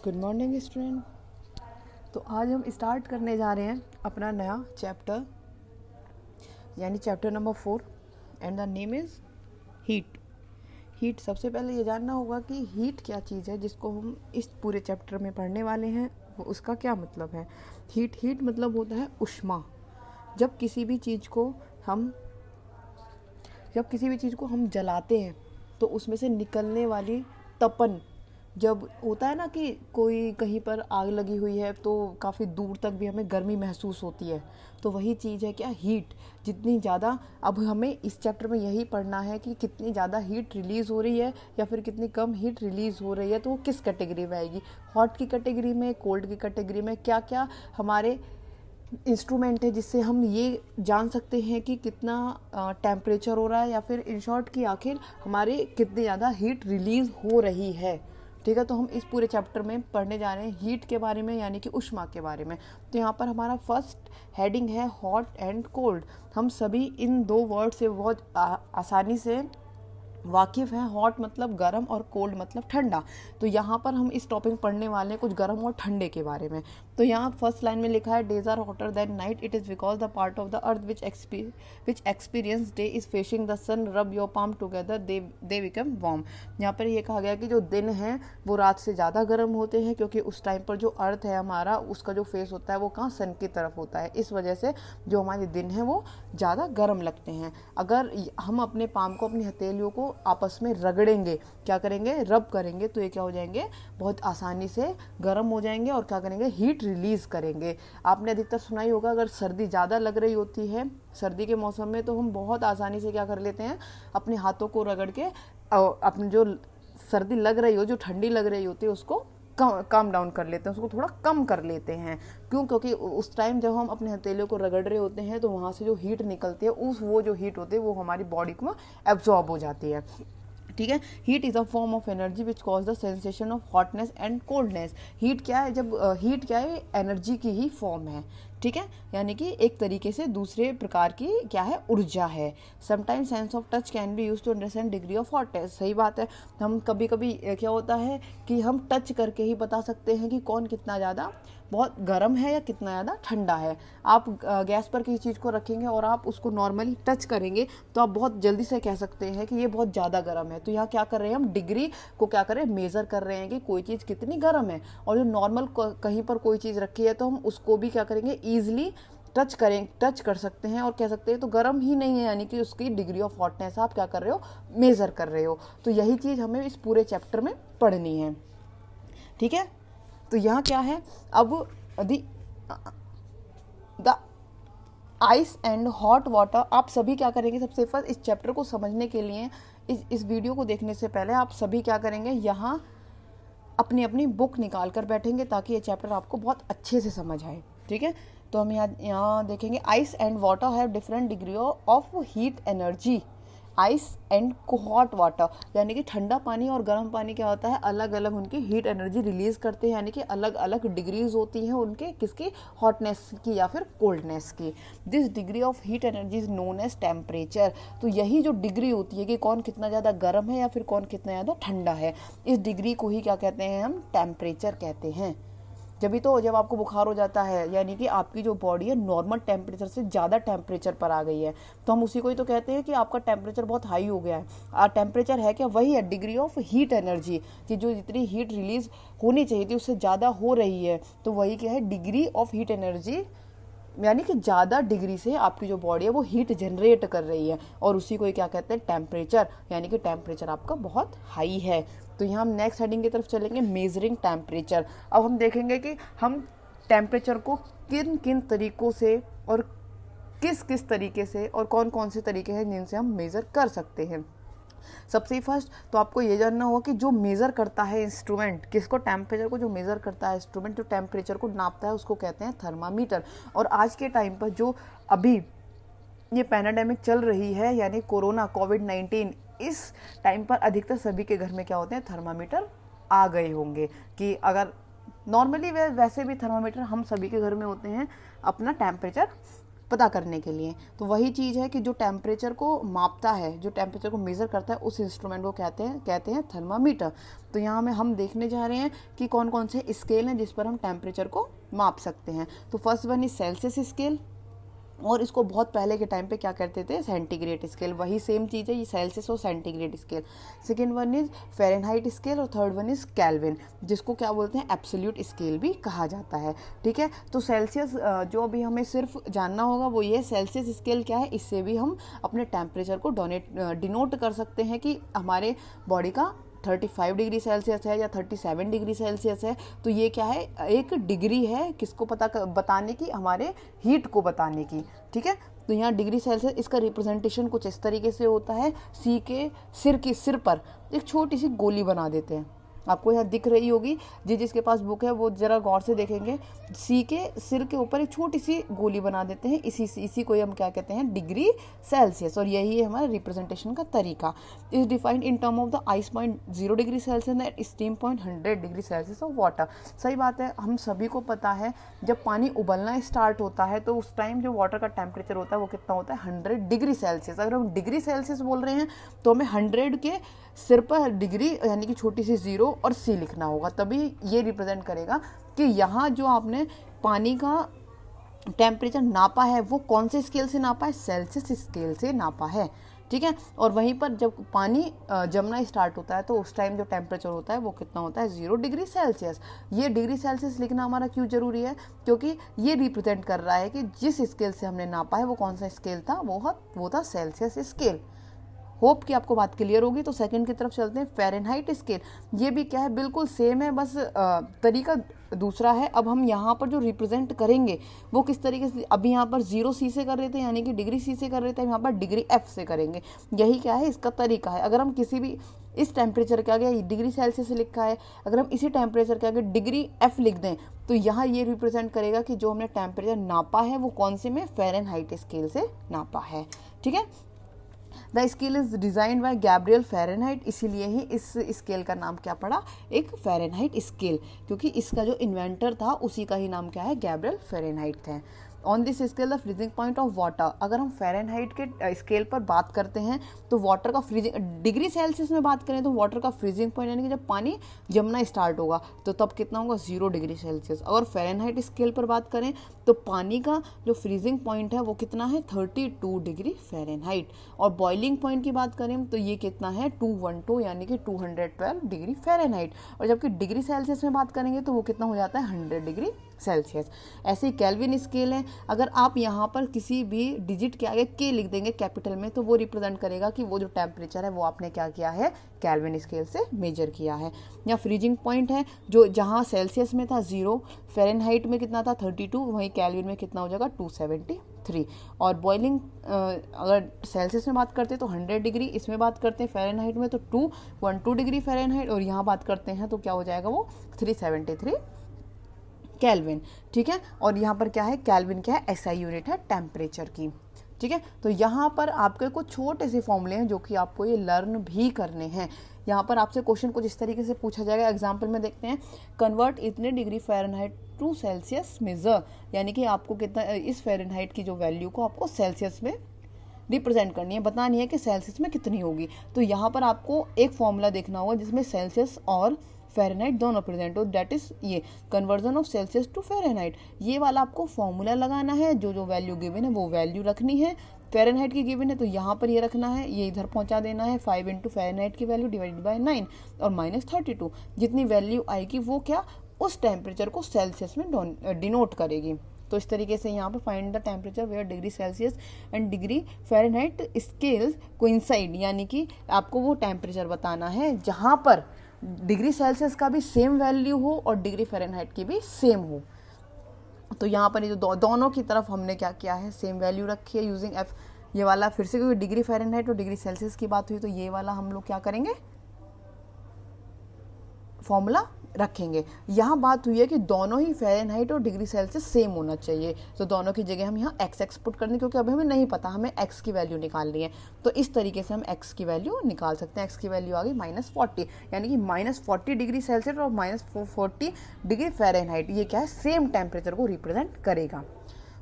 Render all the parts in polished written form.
Good morning student. तो आज हम स्टार्ट करने जा रहे हैं अपना नया चैप्टर, यानी chapter number 4 and the name is heat. Heat, सबसे पहले ये जानना होगा कि हीट क्या चीज़ है जिसको हम इस पूरे चैप्टर में पढ़ने वाले हैं, उसका क्या मतलब है। हीट मतलब होता है उष्मा। जब किसी भी चीज़ को हम जलाते हैं तो उसमें से निकलने वाली तपन, जब होता है ना कि कोई कहीं पर आग लगी हुई है तो काफ़ी दूर तक भी हमें गर्मी महसूस होती है, तो वही चीज़ है क्या, हीट। जितनी ज़्यादा, अब हमें इस चैप्टर में यही पढ़ना है कि कितनी ज़्यादा हीट रिलीज़ हो रही है या फिर कितनी कम हीट रिलीज़ हो रही है, तो वो किस कैटेगरी में आएगी, हॉट की कैटेगरी में, कोल्ड की कैटेगरी में। क्या क्या हमारे इंस्ट्रूमेंट है जिससे हम ये जान सकते हैं कि कितना टेम्परेचर हो रहा है, या फिर इन शॉर्ट कि आखिर हमारे कितनी ज़्यादा हीट रिलीज़ हो रही है। ठीक है, तो हम इस पूरे चैप्टर में पढ़ने जा रहे हैं हीट के बारे में, यानी कि उष्मा के बारे में। तो यहाँ पर हमारा फर्स्ट हेडिंग है हॉट एंड कोल्ड। हम सभी इन दो वर्ड से बहुत आसानी से वाकिफ़ हैं। हॉट मतलब गर्म और कोल्ड मतलब ठंडा। तो यहाँ पर हम इस टॉपिक पढ़ने वाले हैं कुछ गर्म और ठंडे के बारे में। तो यहाँ फर्स्ट लाइन में लिखा है days are hotter than night, it is because the part of the earth which experience day is facing the sun, rub your palm together they become warm. यहाँ पर ये कहा गया कि जो दिन है वो रात से ज़्यादा गर्म होते हैं, क्योंकि उस टाइम पर जो अर्थ है हमारा, उसका जो फेस होता है वो कहाँ, सन की तरफ होता है। इस वजह से जो हमारे दिन है वो ज़्यादा गर्म लगते हैं। अगर हम अपने पाम को, अपनी हथेलियों को आपस में रगड़ेंगे, क्या करेंगे, रब करेंगे, तो ये क्या हो जाएंगे, बहुत आसानी से गर्म हो जाएंगे और क्या करेंगे, हीट रिलीज़ करेंगे। आपने अधिकतर सुना ही होगा, अगर सर्दी ज़्यादा लग रही होती है सर्दी के मौसम में, तो हम बहुत आसानी से क्या कर लेते हैं, अपने हाथों को रगड़ के अपनी जो सर्दी लग रही हो, जो ठंडी लग रही होती है, उसको काम डाउन कर लेते हैं, उसको थोड़ा कम कर लेते हैं। क्यों? क्योंकि उस टाइम जब हम अपने हथेलियों को रगड़ रहे होते हैं तो वहाँ से जो हीट निकलती है, वो जो हीट होती है वो हमारी बॉडी को एब्जॉर्ब हो जाती है। ठीक है, heat is a form of energy which cause the sensation of hotness and coldness. Heat क्या है, जब हीट क्या है, एनर्जी की ही फॉर्म है। ठीक है, यानी कि एक तरीके से दूसरे प्रकार की क्या है, ऊर्जा है। Sometimes sense of touch can be use to understand degree of hotness. सही बात है, हम कभी कभी क्या होता है कि हम टच करके ही बता सकते हैं कि कौन कितना ज़्यादा बहुत गर्म है या कितना ज़्यादा ठंडा है। आप गैस पर किसी चीज़ को रखेंगे और आप उसको नॉर्मली टच करेंगे तो आप बहुत जल्दी से कह सकते हैं कि ये बहुत ज़्यादा गर्म है। तो यहाँ क्या कर रहे हैं, हम डिग्री को क्या कर रहे हैं, मेज़र कर रहे हैं कि कोई चीज़ कितनी गर्म है। और जो नॉर्मल कहीं पर कोई चीज़ रखी है तो हम उसको भी क्या करेंगे, ईजिली टच कर सकते हैं और कह सकते हैं तो गर्म ही नहीं है, यानी कि उसकी डिग्री ऑफ हॉटनेस आप क्या कर रहे हो, मेज़र कर रहे हो। तो यही चीज़ हमें इस पूरे चैप्टर में पढ़नी है। ठीक है, तो यहाँ क्या है, अब the ice and hot water. आप सभी क्या करेंगे, सबसे फर्स्ट इस चैप्टर को समझने के लिए, इस वीडियो को देखने से पहले आप सभी क्या करेंगे, यहाँ अपनी अपनी बुक निकाल कर बैठेंगे ताकि ये चैप्टर आपको बहुत अच्छे से समझ आए। ठीक है, तो हम यहाँ देखेंगे ice and water have different degree of heat energy. Ice and hot water, यानी कि ठंडा पानी और गर्म पानी क्या होता है, अलग अलग उनकी हीट एनर्जी रिलीज करते हैं, यानी कि अलग अलग डिग्रीज होती हैं उनके, किसकी, हॉटनेस की या फिर कोल्डनेस की। This degree of heat energy is known as temperature. तो यही जो डिग्री होती है कि कौन कितना ज़्यादा गर्म है या फिर कौन कितना ज़्यादा ठंडा है, इस डिग्री को ही क्या कहते हैं, हम टेम्परेचर कहते हैं। जब आपको बुखार हो जाता है, यानी कि आपकी जो बॉडी है नॉर्मल टेम्परेचर से ज़्यादा टेम्परेचर पर आ गई है, तो हम उसी को ही तो कहते हैं कि आपका टेम्परेचर बहुत हाई हो गया है। टेम्परेचर है क्या, वही है डिग्री ऑफ हीट एनर्जी, कि जो जितनी हीट रिलीज होनी चाहिए थी उससे ज़्यादा हो रही है, तो वही क्या है, डिग्री ऑफ हीट एनर्जी, यानी कि ज़्यादा डिग्री से आपकी जो बॉडी है वो हीट जनरेट कर रही है, और उसी को ही क्या कहते हैं, टेम्परेचर, यानी कि टेम्परेचर आपका बहुत हाई है। तो यहाँ हम नेक्स्ट हेडिंग की तरफ चलेंगे, मेजरिंग टेम्परेचर। अब हम देखेंगे कि हम टेम्परेचर को किन किन तरीक़ों से और किस किस तरीके से और कौन कौन से तरीके हैं जिनसे हम मेज़र कर सकते हैं। सबसे फर्स्ट तो आपको ये जानना होगा कि जो मेज़र करता है इंस्ट्रूमेंट, किसको, टेम्परेचर को जो मेज़र करता है इंस्ट्रूमेंट, जो टेम्परेचर को नापता है, उसको कहते हैं थर्मामीटर। और आज के टाइम पर जो अभी ये पैंडेमिक चल रही है, यानी कोरोना, कोविड-19, इस टाइम पर अधिकतर सभी के घर में क्या होते हैं, थर्मामीटर आ गए होंगे। कि अगर नॉर्मली वैसे भी थर्मामीटर हम सभी के घर में होते हैं अपना टेम्परेचर पता करने के लिए। तो वही चीज़ है कि जो टेम्परेचर को मापता है, जो टेम्परेचर को मेज़र करता है, उस इंस्ट्रूमेंट को कहते हैं थर्मामीटर। तो यहाँ में हम देखने जा रहे हैं कि कौन कौन से स्केल हैं जिस पर हम टेम्परेचर को माप सकते हैं। तो first one is Celsius scale, और इसको बहुत पहले के टाइम पे क्या करते थे, सेंटीग्रेड स्केल। वही सेम चीज़ है, ये सेल्सियस और centigrade scale. Second one is Fahrenheit scale, और थर्ड वन इज केल्विन, जिसको क्या बोलते हैं, एब्सोल्यूट स्केल भी कहा जाता है। ठीक है, तो सेल्सियस जो अभी हमें सिर्फ जानना होगा वो ये सेल्सियस स्केल क्या है। इससे भी हम अपने टेम्परेचर को डिनोट कर सकते हैं कि हमारे बॉडी का 35 डिग्री सेल्सियस है या 37 डिग्री सेल्सियस है। तो ये क्या है, एक डिग्री है, किसको बताने की, हमारे हीट को बताने की। ठीक है, तो यहाँ डिग्री सेल्सियस, इसका रिप्रेजेंटेशन कुछ इस तरीके से होता है। सी के सिर पर एक छोटी सी गोली बना देते हैं, आपको यहाँ दिख रही होगी, जिसके पास बुक है वो जरा गौर से देखेंगे। सी के सिर के ऊपर एक छोटी सी गोली बना देते हैं, इसी को हम क्या कहते हैं, डिग्री सेल्सियस। और यही है हमारा रिप्रेजेंटेशन का तरीका। Is defined in term of the ice point 0 degree Celsius and steam point 100 degree Celsius of water. सही बात है, हम सभी को पता है जब पानी उबलना स्टार्ट होता है तो उस टाइम जो वाटर का टेम्परेचर होता है वो कितना होता है, 100 डिग्री सेल्सियस। अगर हम डिग्री सेल्सियस बोल रहे हैं तो हमें 100 के सिर पर डिग्री यानी कि छोटी सी 0 और सी लिखना होगा, तभी ये रिप्रेजेंट करेगा कि यहाँ जो आपने पानी का टेम्परेचर नापा है वो कौन से स्केल से नापा है, सेल्सियस स्केल से नापा है। ठीक है, और वहीं पर जब पानी जमना स्टार्ट होता है तो उस टाइम जो टेम्परेचर होता है वो कितना होता है, 0 डिग्री सेल्सियस। ये डिग्री सेल्सियस लिखना हमारा क्यों जरूरी है, क्योंकि ये रिप्रेजेंट कर रहा है कि जिस स्केल से हमने नापा है वो कौन सा स्केल था, वो था सेल्सियस स्केल। होप कि आपको बात क्लियर होगी। तो सेकंड की तरफ चलते हैं, फ़ारेनहाइट स्केल। ये भी क्या है, बिल्कुल सेम है, बस तरीका दूसरा है। अब हम यहाँ पर जो रिप्रेजेंट करेंगे वो किस तरीके से, अभी यहाँ पर 0 सी से कर रहे थे यानी कि डिग्री सी से कर रहे थे, यहाँ पर डिग्री एफ से करेंगे। यही क्या है, इसका तरीका है। अगर हम किसी भी इस टेम्परेचर के आगे डिग्री सेल्सियस लिखा है, अगर हम इसी टेम्परेचर के आगे डिग्री एफ लिख दें तो यहाँ ये रिप्रेजेंट करेगा कि जो हमने टेम्परेचर नापा है वो कौन से में, फ़ारेनहाइट स्केल से नापा है। ठीक है, the scale is designed bye Gabriel Fahrenheit, इसीलिए ही इस स्केल का नाम क्या पड़ा, एक फ़ारेनहाइट स्केल, क्योंकि इसका जो इन्वेंटर था उसी का ही नाम क्या है, गैब्रियल फ़ारेनहाइट थे। On this scale the freezing point of water, अगर हम फ़ारेनहाइट के स्केल पर बात करते हैं तो वाटर का फ्रीजिंग, डिग्री सेल्सियस में बात करें तो वाटर का फ्रीजिंग पॉइंट यानी कि जब पानी जमना स्टार्ट होगा तो तब कितना होगा, 0 डिग्री सेल्सियस। अगर फ़ारेनहाइट स्केल पर बात करें तो पानी का जो फ्रीजिंग पॉइंट है वो कितना है, 32 डिग्री फ़ारेनहाइट। और बॉइलिंग पॉइंट की बात करें तो ये कितना है, 212 यानी कि 212 डिग्री फ़ारेनहाइट। और जबकि डिग्री सेल्सियस में बात करेंगे तो वो कितना हो जाता है, 100 डिग्री सेल्सियस। ऐसे ही केल्विन स्केल है, अगर आप यहाँ पर किसी भी डिजिट के आगे के लिख देंगे कैपिटल में तो वो रिप्रेजेंट करेगा कि वो जो टेम्परेचर है वो आपने क्या किया है, केल्विन स्केल से मेजर किया है। या फ्रीजिंग पॉइंट है, जो जहाँ सेल्सियस में था 0, फ़ारेनहाइट में कितना था 32, वहीं केल्विन में कितना हो जाएगा 273। और बॉइलिंग अगर सेल्सियस में बात करते हैं तो 100 डिग्री, इसमें बात करते हैं फ़ारेनहाइट में तो 212 डिग्री फ़ारेनहाइट, और यहाँ बात करते हैं तो क्या हो जाएगा वो 373 केल्विन। ठीक है, और यहाँ पर क्या है, केल्विन क्या है, एसआई यूनिट है टेम्परेचर की। ठीक है, तो यहाँ पर आपके कुछ छोटे से फॉर्मूले हैं जो कि आपको ये लर्न भी करने हैं। यहाँ पर आपसे क्वेश्चन कुछ इस तरीके से पूछा जाएगा, एग्जाम्पल में देखते हैं, कन्वर्ट इतने degree Fahrenheit to Celsius measure, यानी कि आपको कितना, इस फ़ारेनहाइट की जो वैल्यू को आपको सेल्सियस में रिप्रेजेंट करनी है, बतानी है कि सेल्सियस में कितनी होगी। तो यहाँ पर आपको एक फॉर्मूला देखना होगा जिसमें सेल्सियस और फ़ारेनहाइट दोनों प्रेजेंट हो, दैट इज ये conversion of Celsius to Fahrenheit. ये वाला आपको फॉर्मूला लगाना है, जो वैल्यू गिवन है वो वैल्यू रखनी है। फ़ारेनहाइट की गिवन है तो यहाँ पर ये रखना है, ये इधर पहुँचा देना है, 5 इंटू फ़ारेनहाइट की वैल्यू डिवाइडेड बाय 9 और -32, जितनी वैल्यू आएगी वो क्या, उस टेम्परेचर को सेल्सियस में डिनोट करेगी। तो इस तरीके से यहाँ पर find the temperature where degree Celsius and degree Fahrenheit scales coincide, यानी कि आपको वो टेम्परेचर बताना है जहाँ पर डिग्री सेल्सियस का भी सेम वैल्यू हो और डिग्री फ़ारेनहाइट की भी सेम हो। तो यहाँ पर ये जो दोनों की तरफ हमने क्या किया है, सेम वैल्यू रखी है यूजिंग एफ। ये वाला फिर से, क्योंकि डिग्री फ़ारेनहाइट और डिग्री सेल्सियस की बात हुई तो ये वाला हम लोग क्या करेंगे, फॉर्मूला रखेंगे। यहाँ बात हुई है कि दोनों ही फ़ारेनहाइट और डिग्री सेल्सियस सेम होना चाहिए, तो दोनों की जगह हम यहाँ x पुट कर दें, क्योंकि अभी हमें नहीं पता, हमें x की वैल्यू निकालनी है। तो इस तरीके से हम x की वैल्यू निकाल सकते हैं। x की वैल्यू आ गई -40, यानी कि -40 डिग्री सेल्सियस और -40 डिग्री फ़ारेनहाइट, ये क्या है, सेम टेम्परेचर को रिप्रेजेंट करेगा।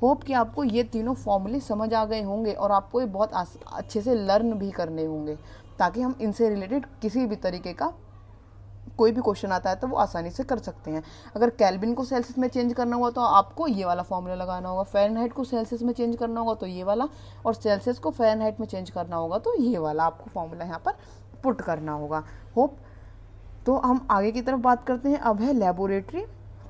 होप कि आपको ये तीनों फॉर्मूले समझ आ गए होंगे और आपको ये बहुत अच्छे से लर्न भी करने होंगे, ताकि हम इनसे रिलेटेड किसी भी तरीके का कोई भी क्वेश्चन आता है तो वो आसानी से कर सकते हैं। अगर केल्विन को सेल्सियस में चेंज करना हुआ तो आपको ये वाला फॉर्मूला लगाना होगा, फ़ारेनहाइट को सेल्सियस में चेंज करना होगा तो ये वाला, और सेल्सियस को फ़ारेनहाइट में चेंज करना होगा तो ये वाला आपको फॉर्मूला यहाँ पर पुट करना होगा। होप तो हम आगे की तरफ बात करते हैं। अब है लेबोरेटरी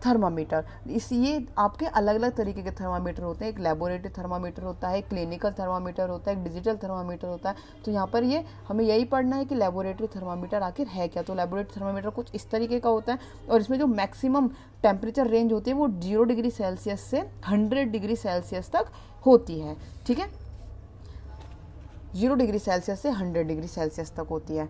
थर्मामीटर। ये आपके अलग अलग तरीके के थर्मामीटर होते हैं। एक लेबोरेटरी थर्मामीटर होता है, एक क्लिनिकल थर्मामीटर होता है, एक डिजिटल थर्मामीटर होता है। तो यहाँ पर ये हमें यही पढ़ना है कि लेबोरेटरी थर्मामीटर आखिर है क्या। तो लेबोरेटरी थर्मामीटर कुछ इस तरीके का होता है और इसमें जो मैक्सिमम टेम्परेचर रेंज होती है वो 0 डिग्री सेल्सियस से 100 डिग्री सेल्सियस तक होती है। ठीक है, 0 डिग्री सेल्सियस से 100 डिग्री सेल्सियस तक होती है।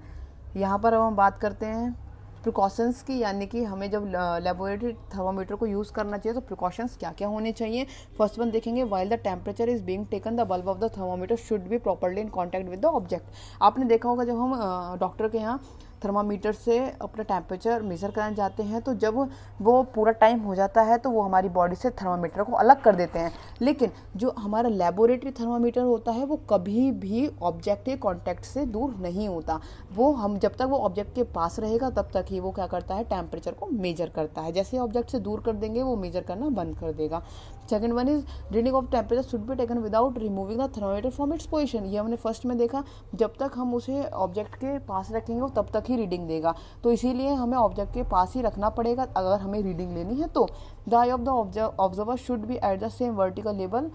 यहाँ पर अब हम बात करते हैं प्रिकॉशंस की, यानी कि हमें जब लेबोरेटरी थर्मामीटर को यूज़ करना चाहिए तो प्रिकॉशंस क्या क्या होने चाहिए। फर्स्ट वन देखेंगे, while the temperature is being taken the bulb of the thermometer should be properly in contact with the object. आपने देखा होगा जब हम डॉक्टर के यहाँ थर्मामीटर से अपना टेम्परेचर मेज़र कराने जाते हैं तो जब वो पूरा टाइम हो जाता है तो वो हमारी बॉडी से थर्मामीटर को अलग कर देते हैं। लेकिन जो हमारा लेबोरेटरी थर्मामीटर होता है वो कभी भी ऑब्जेक्ट के कॉन्टैक्ट से दूर नहीं होता। वो हम जब तक वो ऑब्जेक्ट के पास रहेगा तब तक ही वो क्या करता है, टेम्परेचर को मेजर करता है। जैसे ऑब्जेक्ट से दूर कर देंगे वो मेजर करना बंद कर देगा। Second one is reading of temperature should be taken without removing the thermometer from its position. ये हमने फर्स्ट में देखा, जब तक हम उसे ऑब्जेक्ट के पास रखेंगे वो तब तक ही रीडिंग देगा। तो इसीलिए हमें ऑब्जेक्ट के पास ही रखना पड़ेगा अगर हमें रीडिंग लेनी है तो। The eye of the observer should be at the same vertical level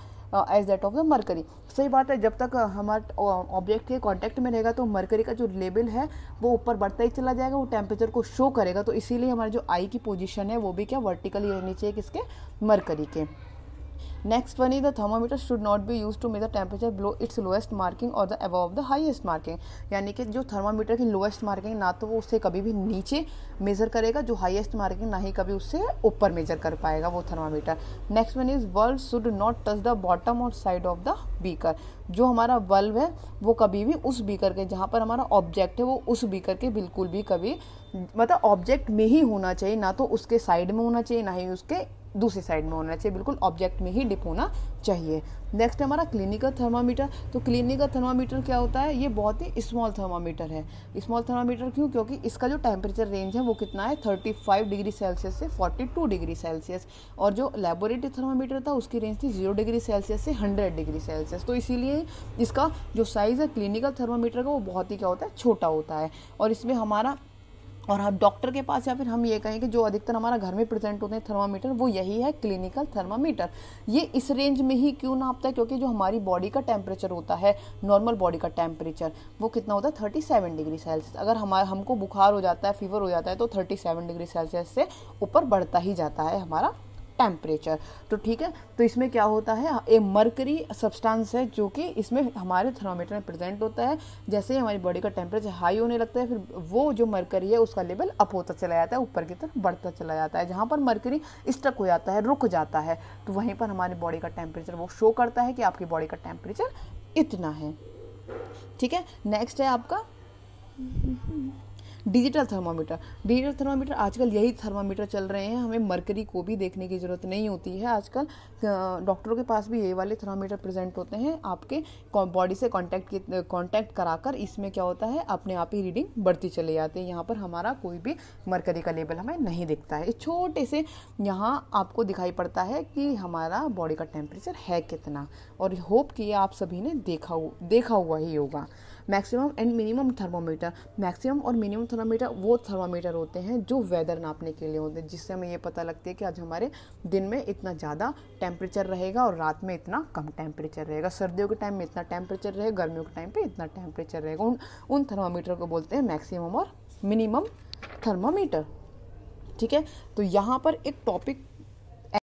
as that of the mercury. सही बात है, जब तक हमारा ऑब्जेक्ट के कांटेक्ट में रहेगा तो मरकरी का जो लेवल है वो ऊपर बढ़ता ही चला जाएगा, वो टेम्परेचर को शो करेगा। तो इसीलिए हमारी जो आई की पोजीशन है वो भी क्या वर्टिकली रहनी चाहिए, किसके, मरकरी के। Next one is the thermometer should not be use to measure temperature below its lowest marking और the above the highest marking. यानी कि जो थर्मामीटर की लोएस्ट मार्किंग ना तो वो उससे कभी भी नीचे मेजर करेगा, जो हाईएस्ट मार्किंग ना ही कभी उससे ऊपर मेजर कर पाएगा वो thermometer. Next one is bulb should not touch the bottom और साइड ऑफ द बीकर। जो हमारा बल्ब है वो कभी भी उस बीकर के, जहाँ पर हमारा ऑब्जेक्ट है वो उस बीकर के बिल्कुल भी कभी, मतलब ऑब्जेक्ट में ही होना चाहिए, ना तो उसके साइड में होना चाहिए ना ही उसके दूसरी साइड में होना चाहिए, बिल्कुल ऑब्जेक्ट में ही डिप होना चाहिए। नेक्स्ट है हमारा क्लिनिकल थर्मामीटर। तो क्लिनिकल थर्मामीटर क्या होता है, ये बहुत ही स्मॉल थर्मामीटर है। स्मॉल थर्मामीटर क्यों, क्योंकि इसका जो टेम्परेचर रेंज है वो कितना है, 35 डिग्री सेल्सियस से 42 डिग्री सेल्सियस। और जो लेबोरेटरी थर्मामीटर था उसकी रेंज थी 0 डिग्री सेल्सियस से 100 डिग्री सेल्सियस। तो इसीलिए इसका जो साइज़ है क्लिनिकल थर्मामीटर का वो बहुत ही क्या होता है, छोटा होता है। और इसमें हमारा, और हम डॉक्टर के पास या फिर हम ये कहें कि जो अधिकतर हमारा घर में प्रेजेंट होते हैं थर्मामीटर, वो यही है क्लिनिकल थर्मामीटर। ये इस रेंज में ही क्यों नापता है, क्योंकि जो हमारी बॉडी का टेम्परेचर होता है, नॉर्मल बॉडी का टेम्परेचर, वो कितना होता है 37 डिग्री सेल्सियस। अगर हमको बुखार हो जाता है, फीवर हो जाता है तो 37 डिग्री सेल्सियस से ऊपर बढ़ता ही जाता है हमारा टेम्परेचर। तो ठीक है, तो इसमें क्या होता है, एक मरकरी सब्सटेंस है जो कि इसमें हमारे थर्मामीटर में प्रेजेंट होता है। जैसे ही हमारी बॉडी का टेम्परेचर हाई होने लगता है फिर वो जो मरकरी है उसका लेवल अप होता चला जाता है, ऊपर की तरफ बढ़ता चला जाता है। जहाँ पर मरकरी स्टक हो जाता है, रुक जाता है, तो वहीं पर हमारी बॉडी का टेम्परेचर वो शो करता है कि आपकी बॉडी का टेम्परेचर इतना है। ठीक है, नेक्स्ट है आपका डिजिटल थर्मामीटर। डिजिटल थर्मामीटर आजकल यही थर्मामीटर चल रहे हैं, हमें मरकरी को भी देखने की ज़रूरत नहीं होती है। आजकल डॉक्टरों के पास भी ये वाले थर्मामीटर प्रेजेंट होते हैं, आपके बॉडी से कांटेक्ट कराकर इसमें क्या होता है, अपने आप ही रीडिंग बढ़ती चली जाती है। यहाँ पर हमारा कोई भी मरकरी का लेवल हमें नहीं दिखता है। इस छोटे से यहाँ आपको दिखाई पड़ता है कि हमारा बॉडी का टेम्परेचर है कितना, और होप कि आप सभी ने देखा हुआ ही होगा। Maximum and minimum thermometer. Maximum और मिनिमम थर्मामीटर वो थर्मामीटर होते हैं जो वेदर नापने के लिए होते हैं, जिससे हमें ये पता लगता है कि आज हमारे दिन में इतना ज़्यादा टेम्परेचर रहेगा और रात में इतना कम टेम्परेचर रहेगा, सर्दियों के टाइम में इतना टेम्परेचर रहेगा, गर्मियों के टाइम पे इतना टेम्परेचर रहेगा। उन थर्मामीटर को बोलते हैं मैक्सिमम और मिनिमम थर्मामीटर। ठीक है, तो यहाँ पर एक टॉपिक